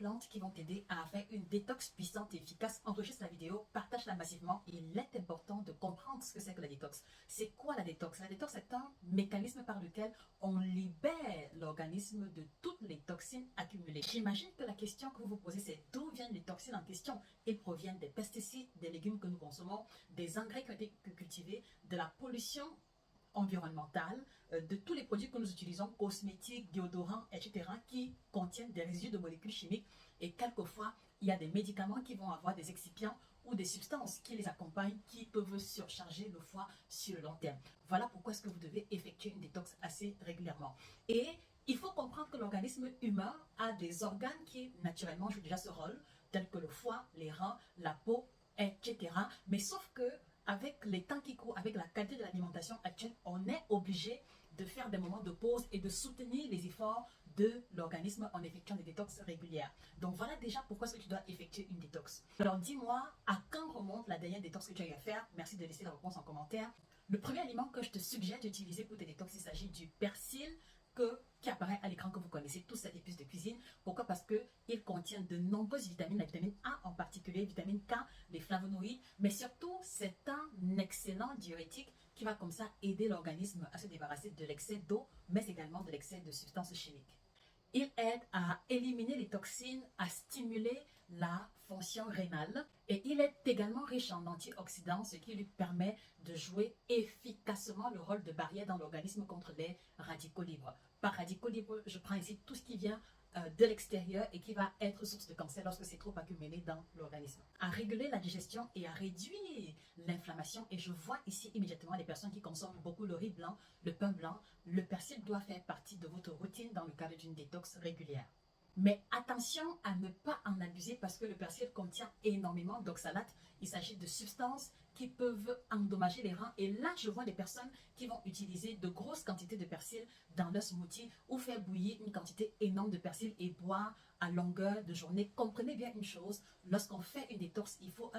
plantes qui vont t'aider à faire une détox puissante et efficace. Enregistre la vidéo, partage-la massivement. Il est important de comprendre ce que c'est que la détox. C'est quoi la détox? La détox est un mécanisme par lequel on libère l'organisme de toutes les toxines accumulées. J'imagine que la question que vous vous posez, c'est d'où viennent les toxines en question? Ils proviennent des pesticides, des légumes que nous consommons, des engrais qui ont été cultivés, de la pollution environnementale, de tous les produits que nous utilisons, cosmétiques, déodorants, etc., qui contiennent des résidus de molécules chimiques. Et quelquefois, il y a des médicaments qui vont avoir des excipients ou des substances qui les accompagnent, qui peuvent surcharger le foie sur le long terme. Voilà pourquoi est-ce que vous devez effectuer une détox assez régulièrement. Et il faut comprendre que l'organisme humain a des organes qui, naturellement, jouent déjà ce rôle, tels que le foie, les reins, la peau, etc. Mais sauf que avec les temps qui courent, avec la qualité de l'alimentation actuelle, on est obligé de faire des moments de pause et de soutenir les efforts de l'organisme en effectuant des détox régulières. Donc voilà déjà pourquoi est-ce que tu dois effectuer une détox. Alors dis-moi, à quand remonte la dernière détox que tu as eu à faire? Merci de laisser la réponse en commentaire. Le premier aliment que je te suggère d'utiliser pour tes détox, il s'agit du persil qui apparaît à l'écran, que vous connaissez tous, cette épice de cuisine. Pourquoi? Parce qu'il contient de nombreuses vitamines, la vitamine A en particulier, vitamine K, les flavonoïdes, mais surtout c'est un excellent diurétique qui va comme ça aider l'organisme à se débarrasser de l'excès d'eau, mais également de l'excès de substances chimiques. Il aide à éliminer les toxines, à stimuler la fonction rénale et il est également riche en antioxydants, ce qui lui permet de jouer efficacement le rôle de barrière dans l'organisme contre les radicaux libres. Par radicaux libres, je prends ici tout ce qui vient de l'extérieur et qui va être source de cancer lorsque c'est trop accumulé dans l'organisme. À réguler la digestion et à réduire l'inflammation. Et je vois ici immédiatement les personnes qui consomment beaucoup le riz blanc, le pain blanc. Le persil doit faire partie de votre routine dans le cadre d'une détox régulière. Mais attention à ne pas en abuser parce que le persil contient énormément d'oxalates. Il s'agit de substances qui peuvent endommager les reins. Et là, je vois des personnes qui vont utiliser de grosses quantités de persil dans leur smoothie ou faire bouillir une quantité énorme de persil et boire à longueur de journée. Comprenez bien une chose, lorsqu'on fait une détox, il faut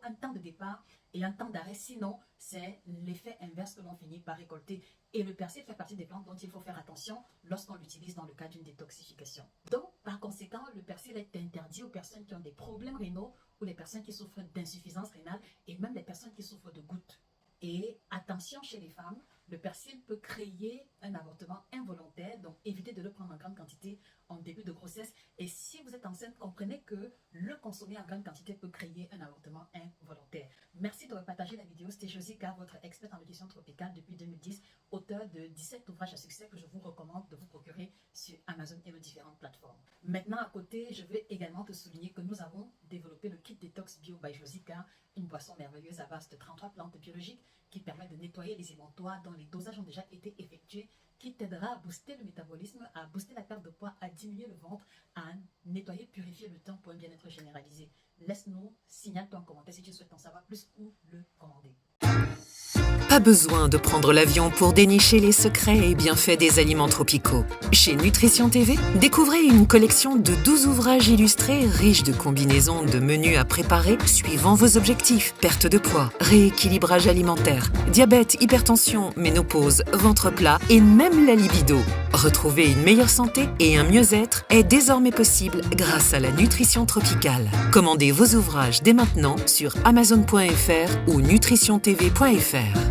un temps de départ et un temps d'arrêt. Sinon, c'est l'effet inverse que l'on finit par récolter. Et le persil fait partie des plantes dont il faut faire attention lorsqu'on l'utilise dans le cadre d'une détoxification. Donc, par conséquent, le persil est interdit aux personnes qui ont des problèmes rénaux ou les personnes qui souffrent d'insuffisance rénale et même les personnes qui souffrent de gouttes. Et attention chez les femmes, le persil peut créer un avortement involontaire, donc évitez de le prendre en grande quantité en début de grossesse. Et si vous êtes enceinte, comprenez que le consommer en grande quantité peut créer un avortement involontaire. Merci de partager la vidéo. C'était Josica, votre experte en nutrition tropicale depuis 2010, auteur de 17 ouvrages à succès que je vous recommande de vous procurer sur Amazon et nos différentes plateformes. Maintenant, à côté, je veux également te souligner que nous avons développé le kit Détox Bio by Josica, une boisson merveilleuse à base de 33 plantes biologiques qui permet de nettoyer les émontoires dont les dosages ont déjà été effectués, qui t'aidera à booster le métabolisme, à booster la perte de poids, à diminuer le ventre, à nettoyer, purifier le teint pour un bien-être généralisé. Laisse-nous, signale-toi en commentaire si tu souhaites en savoir plus ou le commander. Pas besoin de prendre l'avion pour dénicher les secrets et bienfaits des aliments tropicaux. Chez Nutrition TV, découvrez une collection de 12 ouvrages illustrés riches de combinaisons de menus à préparer suivant vos objectifs: perte de poids, rééquilibrage alimentaire, diabète, hypertension, ménopause, ventre plat et même la libido. Retrouver une meilleure santé et un mieux-être est désormais possible grâce à la nutrition tropicale. Commandez vos ouvrages dès maintenant sur Amazon.fr ou nutritiontv.fr.